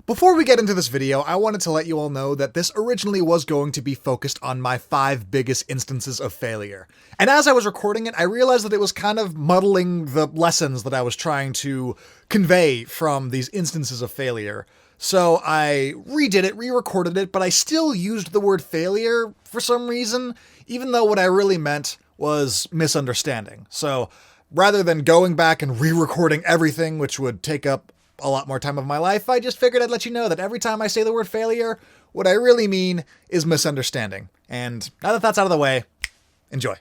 Before we get into this video, I wanted to let you all know that this originally was going to be focused on my 5 biggest instances of failure. And as I was recording it, I realized that it was kind of muddling the lessons that I was trying to convey from these instances of failure. So I redid it, re-recorded it, but I still used the word failure for some reason, even though what I really meant was misunderstanding. So rather than going back and re-recording everything, which would take up a lot more time of my life, I just figured I'd let you know that every time I say the word failure, what I really mean is misunderstanding. And now that that's out of the way, enjoy.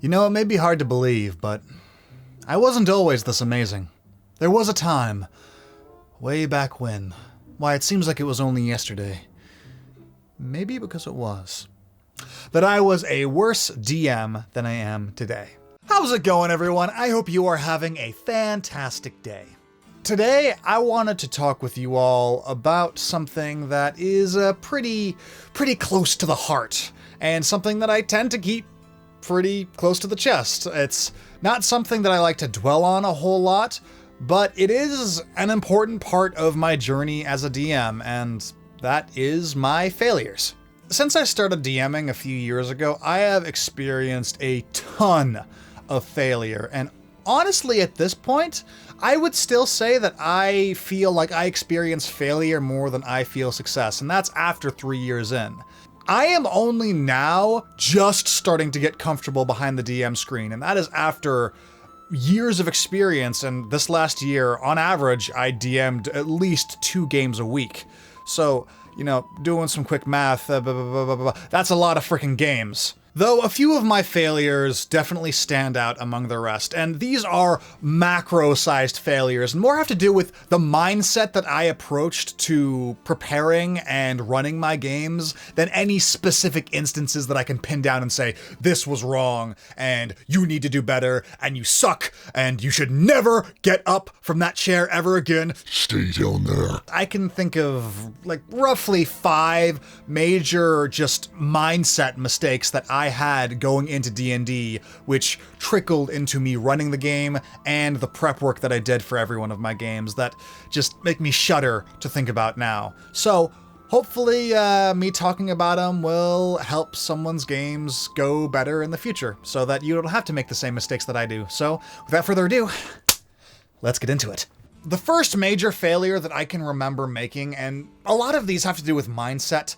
You know, it may be hard to believe, but I wasn't always this amazing. There was a time, way back when, why it seems like it was only yesterday, maybe because it was, that I was a worse DM than I am today. How's it going, everyone? I hope you are having a fantastic day. Today, I wanted to talk with you all about something that is pretty close to the heart, and something that I tend to keep pretty close to the chest. It's not something that I like to dwell on a whole lot, but it is an important part of my journey as a DM, and that is my failures. Since I started DMing a few years ago, I have experienced a ton of failure, and honestly, at this point, I would still say that I feel like I experience failure more than I feel success, and that's after 3 years in. I am only now just starting to get comfortable behind the DM screen, and that is after years of experience, and this last year, on average, I DM'd at least 2 games a week. So, you know, doing some quick math, that's a lot of freaking games. Though a few of my failures definitely stand out among the rest, and these are macro-sized failures, and more have to do with the mindset that I approached to preparing and running my games than any specific instances that I can pin down and say, this was wrong, and you need to do better, and you suck, and you should never get up from that chair ever again. Stay down there. I can think of, like, roughly 5 major just mindset mistakes that I had going into D&D, which trickled into me running the game and the prep work that I did for every one of my games that just make me shudder to think about now. So hopefully me talking about them will help someone's games go better in the future so that you don't have to make the same mistakes that I do. So without further ado, let's get into it. The first major failure that I can remember making, and a lot of these have to do with mindset,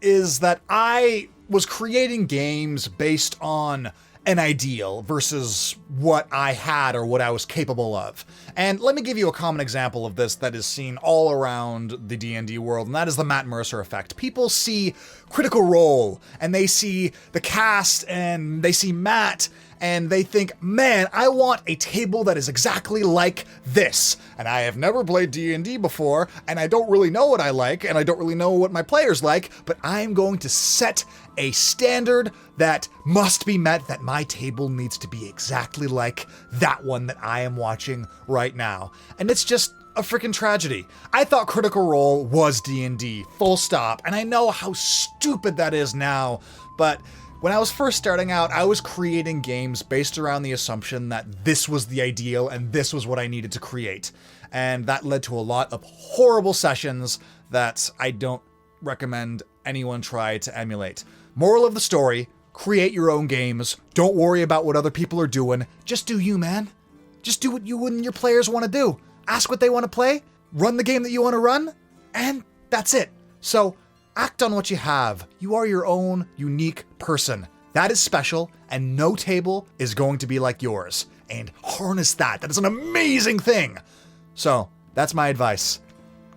is that I was creating games based on an ideal versus what I had or what I was capable of. And let me give you a common example of this that is seen all around the D&D world, and that is the Matt Mercer effect. People see Critical Role, and they see the cast, and they see Matt, and they think, man, I want a table that is exactly like this. And I have never played D&D before, and I don't really know what I like, and I don't really know what my players like, but I'm going to set a standard that must be met, that my table needs to be exactly like that one that I am watching right now. And it's just a freaking tragedy. I thought Critical Role was D&D, full stop, and I know how stupid that is now, but when I was first starting out, I was creating games based around the assumption that this was the ideal and this was what I needed to create. And that led to a lot of horrible sessions that I don't recommend anyone try to emulate. Moral of the story, create your own games. Don't worry about what other people are doing. Just do you, man. Just do what you and your players want to do. Ask what they want to play, run the game that you want to run, and that's it. So act on what you have. You are your own unique person. That is special, and no table is going to be like yours. And harness that. That is an amazing thing. So that's my advice.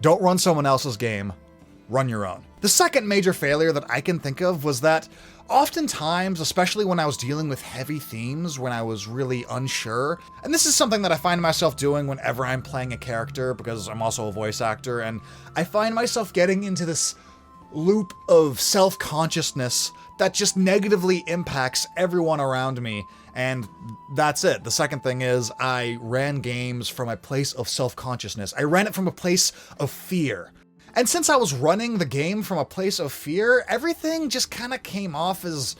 Don't run someone else's game. Run your own. The second major failure that I can think of was that oftentimes, especially when I was dealing with heavy themes, when I was really unsure, and this is something that I find myself doing whenever I'm playing a character because I'm also a voice actor, and I find myself getting into this loop of self-consciousness that just negatively impacts everyone around me, and that's it. The second thing is I ran games from a place of self-consciousness. I ran it from a place of fear. And since I was running the game from a place of fear, everything just kind of came off as,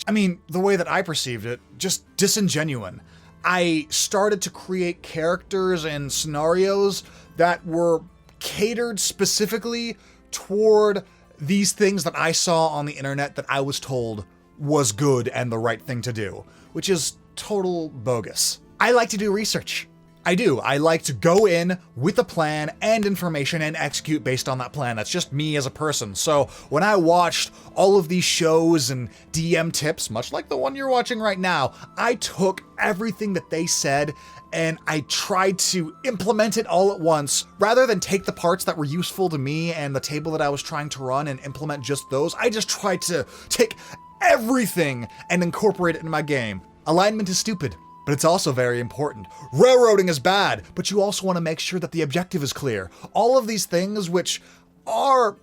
I mean, the way that I perceived it, just disingenuine. I started to create characters and scenarios that were catered specifically toward these things that I saw on the internet that I was told was good and the right thing to do, which is total bogus. I like to do research. I do. I like to go in with a plan and information and execute based on that plan. That's just me as a person. So when I watched all of these shows and DM tips, much like the one you're watching right now, I took everything that they said and I tried to implement it all at once. Rather than take the parts that were useful to me and the table that I was trying to run and implement just those, I just tried to take everything and incorporate it into my game. Alignment is stupid, but it's also very important. Railroading is bad, but you also want to make sure that the objective is clear. All of these things, which are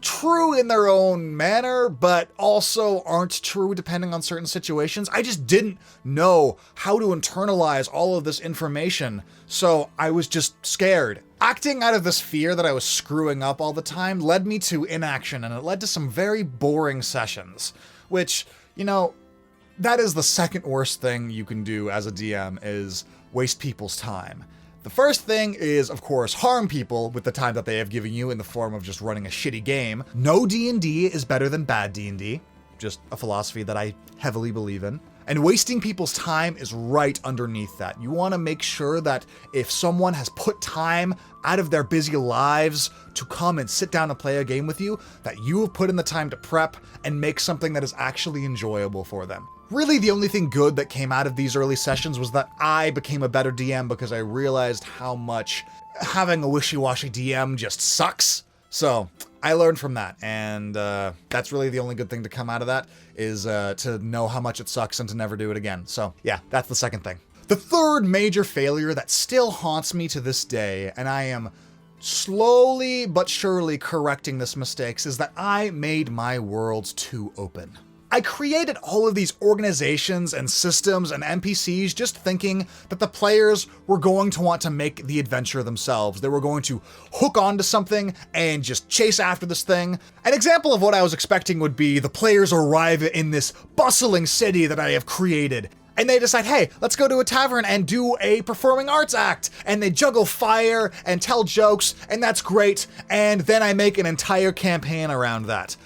true in their own manner, but also aren't true depending on certain situations. I just didn't know how to internalize all of this information, so I was just scared. Acting out of this fear that I was screwing up all the time led me to inaction, and it led to some very boring sessions, which, you know, that is the second worst thing you can do as a DM, is waste people's time. The first thing is, of course, harm people with the time that they have given you in the form of just running a shitty game. No D&D is better than bad D&D, just a philosophy that I heavily believe in. And wasting people's time is right underneath that. You want to make sure that if someone has put time out of their busy lives to come and sit down and play a game with you, that you have put in the time to prep and make something that is actually enjoyable for them. Really, the only thing good that came out of these early sessions was that I became a better DM because I realized how much having a wishy-washy DM just sucks. So I learned from that, and that's really the only good thing to come out of that, is to know how much it sucks and to never do it again. So yeah, that's the second thing. The third major failure that still haunts me to this day, and I am slowly but surely correcting this mistakes, is that I made my worlds too open. I created all of these organizations and systems and NPCs just thinking that the players were going to want to make the adventure themselves. They were going to hook onto something and just chase after this thing. An example of what I was expecting would be the players arrive in this bustling city that I have created, and they decide, hey, let's go to a tavern and do a performing arts act. And they juggle fire and tell jokes, and that's great. And then I make an entire campaign around that,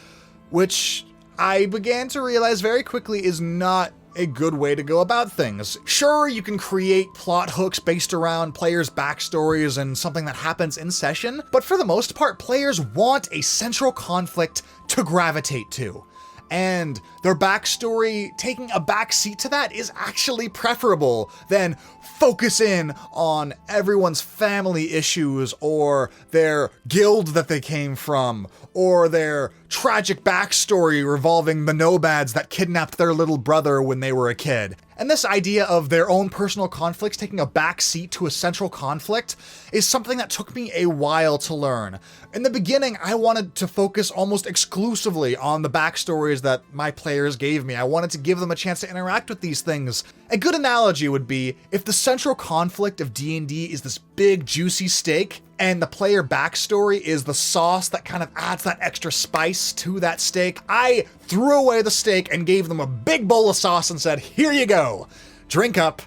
which I began to realize very quickly is not a good way to go about things. Sure, you can create plot hooks based around players' backstories and something that happens in session, but for the most part, players want a central conflict to gravitate to. And their backstory, taking a back seat to that, is actually preferable than focus in on everyone's family issues or their guild that they came from or their tragic backstory revolving the nomads that kidnapped their little brother when they were a kid. And this idea of their own personal conflicts taking a back seat to a central conflict is something that took me a while to learn. In the beginning, I wanted to focus almost exclusively on the backstories that my players gave me. I wanted to give them a chance to interact with these things. A good analogy would be if the central conflict of D&D is this big juicy steak, and the player backstory is the sauce that kind of adds that extra spice to that steak. I threw away the steak and gave them a big bowl of sauce and said, here you go, drink up.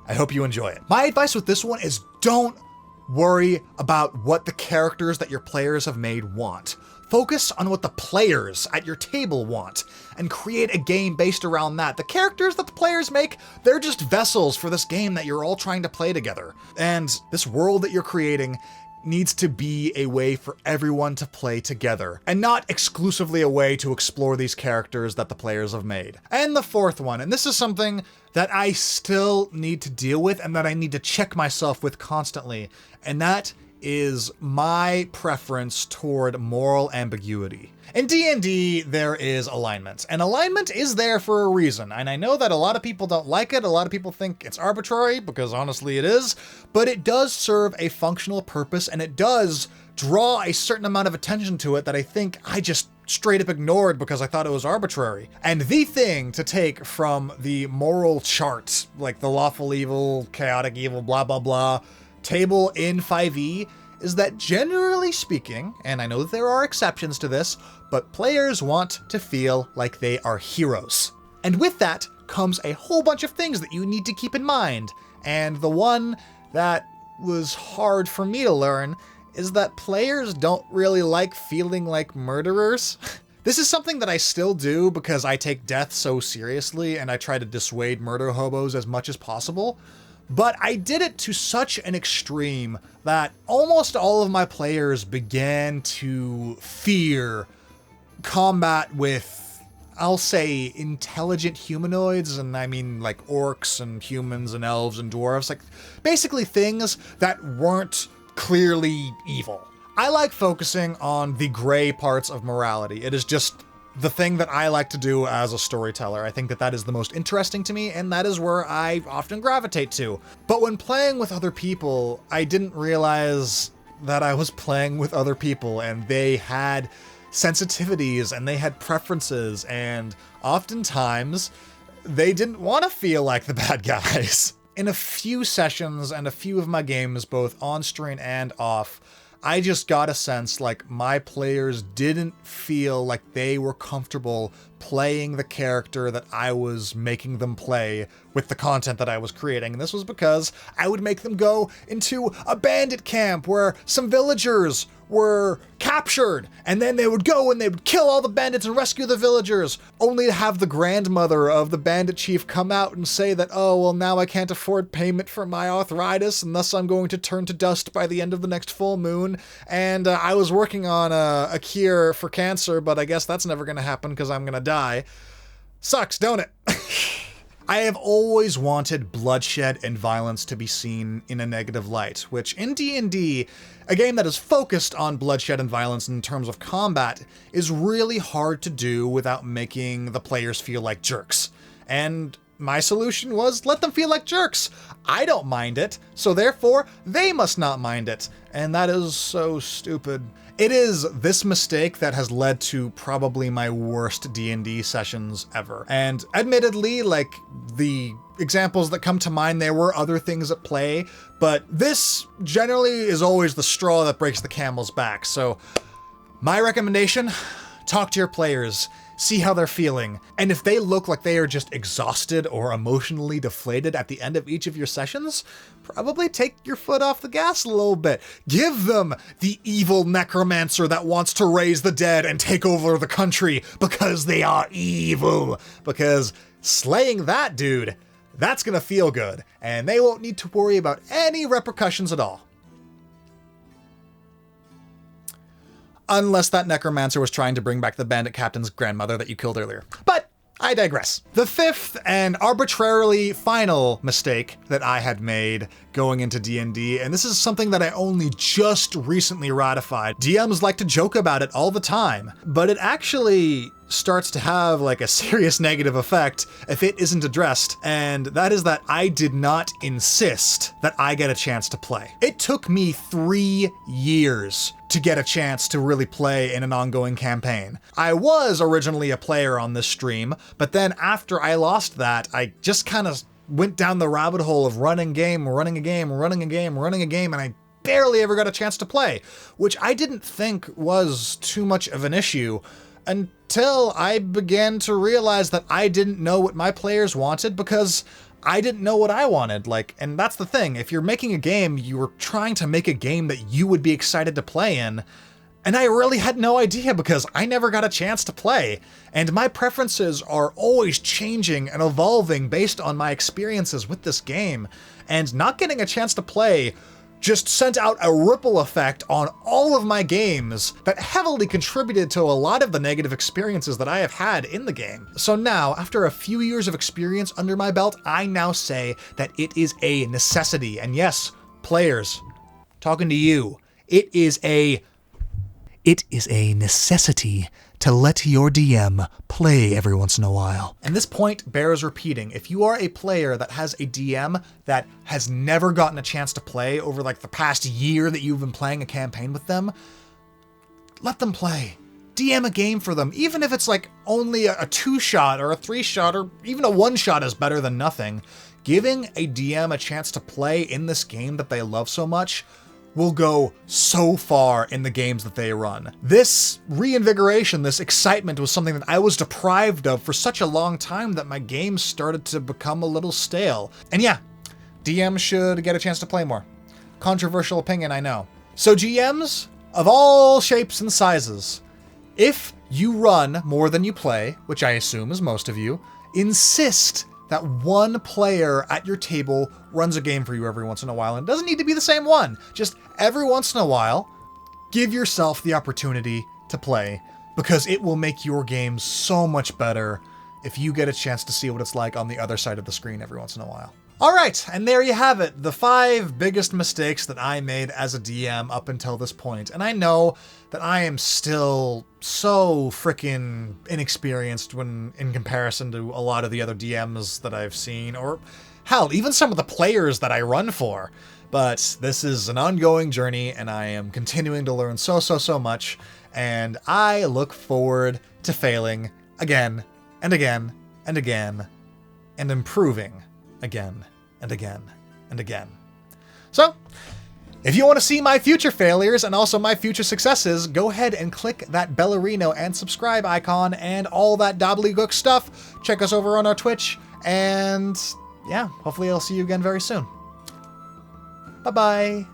I hope you enjoy it. My advice with this one is don't worry about what the characters that your players have made want. Focus on what the players at your table want and create a game based around that. The characters that the players make, they're just vessels for this game that you're all trying to play together. And this world that you're creating needs to be a way for everyone to play together, and not exclusively a way to explore these characters that the players have made. And the fourth one, and this is something that I still need to deal with and that I need to check myself with constantly, and that is my preference toward moral ambiguity. In D&D, there is alignment, and alignment is there for a reason, and I know that a lot of people don't like it, a lot of people think it's arbitrary, because honestly it is, but it does serve a functional purpose, and it does draw a certain amount of attention to it that I think I just straight up ignored because I thought it was arbitrary. And the thing to take from the moral chart, like the lawful evil, chaotic evil, blah blah blah, table in 5e, is that generally speaking, and I know that there are exceptions to this, but players want to feel like they are heroes. And with that comes a whole bunch of things that you need to keep in mind. And the one that was hard for me to learn is that players don't really like feeling like murderers. This is something that I still do because I take death so seriously and I try to dissuade murder hobos as much as possible. But I did it to such an extreme that almost all of my players began to fear combat with, I'll say, intelligent humanoids, and I mean like orcs and humans and elves and dwarves, like basically things that weren't clearly evil. I like focusing on the gray parts of morality. It is just the thing that I like to do as a storyteller. I think that that is the most interesting to me, and that is where I often gravitate to. But when playing with other people, I didn't realize that I was playing with other people, and they had sensitivities, and they had preferences, and oftentimes they didn't want to feel like the bad guys. In a few sessions and a few of my games, both on screen and off, I just got a sense like my players didn't feel like they were comfortable playing the character that I was making them play with the content that I was creating. And this was because I would make them go into a bandit camp where some villagers were captured, and then they would go and they would kill all the bandits and rescue the villagers, only to have the grandmother of the bandit chief come out and say that, oh, well, now I can't afford payment for my arthritis, and thus I'm going to turn to dust by the end of the next full moon, and I was working on a cure for cancer, but I guess that's never going to happen because I'm going to die. Sucks, don't it? I have always wanted bloodshed and violence to be seen in a negative light, which in D&D, a game that is focused on bloodshed and violence in terms of combat, is really hard to do without making the players feel like jerks. And my solution was let them feel like jerks. I don't mind it, so therefore they must not mind it. And that is so stupid. It is this mistake that has led to probably my worst D&D sessions ever. And admittedly, like, the examples that come to mind, there were other things at play, but this generally is always the straw that breaks the camel's back. So my recommendation, talk to your players. See how they're feeling, and if they look like they are just exhausted or emotionally deflated at the end of each of your sessions, probably take your foot off the gas a little bit. Give them the evil necromancer that wants to raise the dead and take over the country because they are evil. Because slaying that dude, that's gonna feel good, and they won't need to worry about any repercussions at all. Unless that necromancer was trying to bring back the bandit captain's grandmother that you killed earlier. But I digress. The fifth and arbitrarily final mistake that I had made going into D&D, and this is something that I only just recently ratified. DMs like to joke about it all the time, but it actually starts to have like a serious negative effect if it isn't addressed, and that is that I did not insist that I get a chance to play. It took me 3 years to get a chance to really play in an ongoing campaign. I was originally a player on this stream, but then after I lost that, I just kind of went down the rabbit hole of running a game, and I barely ever got a chance to play, which I didn't think was too much of an issue until I began to realize that I didn't know what my players wanted because I didn't know what I wanted. And that's the thing. If you're making a game, you were trying to make a game that you would be excited to play in. And I really had no idea because I never got a chance to play. And my preferences are always changing and evolving based on my experiences with this game. And not getting a chance to play just sent out a ripple effect on all of my games that heavily contributed to a lot of the negative experiences that I have had in the game. So now, after a few years of experience under my belt, I now say that it is a necessity. And yes, players, talking to you, it is a necessity to let your DM play every once in a while. And this point bears repeating. If you are a player that has a DM that has never gotten a chance to play over the past year that you've been playing a campaign with them, let them play. DM a game for them, even if it's only a 2-shot or a 3-shot or even a 1-shot is better than nothing. Giving a DM a chance to play in this game that they love so much will go so far in the games that they run. This reinvigoration, this excitement was something that I was deprived of for such a long time that my games started to become a little stale. And yeah, DMs should get a chance to play more. Controversial opinion, I know. So GMs of all shapes and sizes, if you run more than you play, which I assume is most of you, insist that one player at your table runs a game for you every once in a while. And it doesn't need to be the same one. Just every once in a while, give yourself the opportunity to play, because it will make your game so much better if you get a chance to see what it's like on the other side of the screen every once in a while. All right, and there you have it, the 5 biggest mistakes that I made as a DM up until this point. And I know that I am still so freaking inexperienced when in comparison to a lot of the other DMs that I've seen, or hell, even some of the players that I run for. But this is an ongoing journey, and I am continuing to learn so much, and I look forward to failing again and again and again, and improving again and again and again. So, if you want to see my future failures and also my future successes, go ahead and click that bellerino and subscribe icon and all that gobbledygook stuff. Check us over on our Twitch, and yeah, hopefully I'll see you again very soon. Bye-bye.